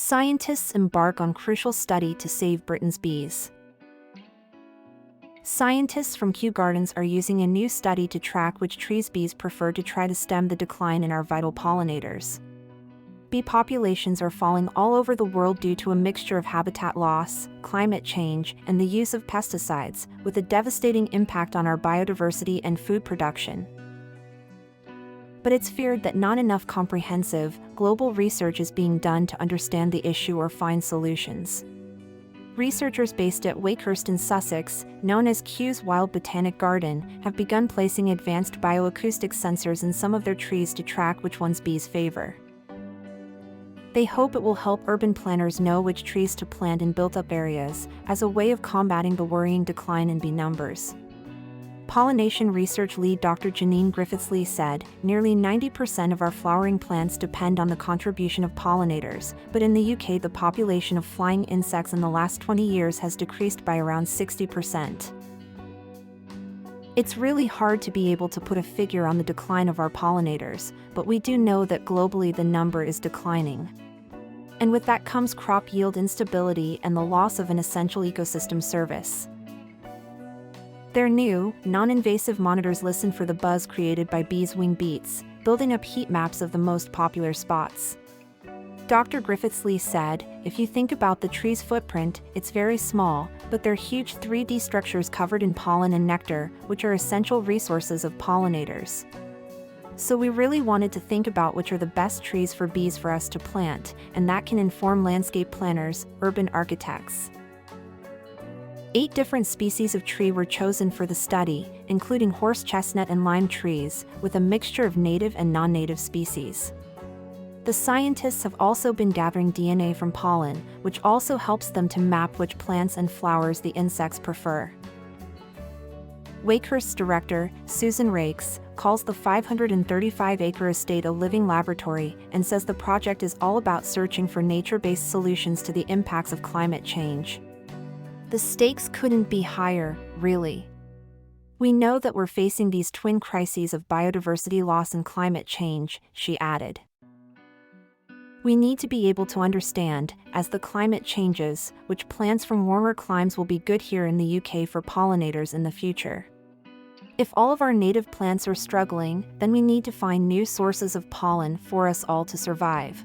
Scientists embark on crucial study to save Britain's bees. Scientists from Kew Gardens are using a new study to track which trees bees prefer to try to stem the decline in our vital pollinators. Bee populations are falling all over the world due to a mixture of habitat loss, climate change, and the use of pesticides, with a devastating impact on our biodiversity and food production. But it's feared that not enough comprehensive, global research is being done to understand the issue or find solutions. Researchers based at Wakehurst in Sussex, known as Kew's Wild Botanic Garden, have begun placing advanced bio-acoustics sensors in some of their trees to track which ones bees favor. They hope it will help urban planners know which trees to plant in built-up areas, as a way of combating the worrying decline in bee numbers. Pollination research lead Dr. Griffiths-Lee said, "Nearly 90% of our flowering plants depend on the contribution of pollinators, but in the UK the population of flying insects in the last 20 years has decreased by around 60%. It's really hard to be able to put a figure on the decline of our pollinators, but we do know that globally the number is declining. And with that comes crop yield instability and the loss of an essential ecosystem service." Their new, non-invasive monitors listen for the buzz created by bees' wing beats, building up heat maps of the most popular spots. Dr. Griffiths-Lee said, "If you think about the tree's footprint, it's very small, but they're huge 3D structures covered in pollen and nectar, which are essential resources of pollinators. So we really wanted to think about which are the best trees for bees for us to plant, and that can inform landscape planners, urban architects." 8 different species of tree were chosen for the study, including horse chestnut and lime trees, with a mixture of native and non-native species. The scientists have also been gathering DNA from pollen, which also helps them to map which plants and flowers the insects prefer. Wakehurst's director, Susan Rakes, calls the 535-acre estate a living laboratory and says the project is all about searching for nature-based solutions to the impacts of climate change. "The stakes couldn't be higher, really. We know that we're facing these twin crises of biodiversity loss and climate change," she added. "We need to be able to understand, as the climate changes, which plants from warmer climes will be good here in the UK for pollinators in the future. If all of our native plants are struggling, then we need to find new sources of pollen for us all to survive."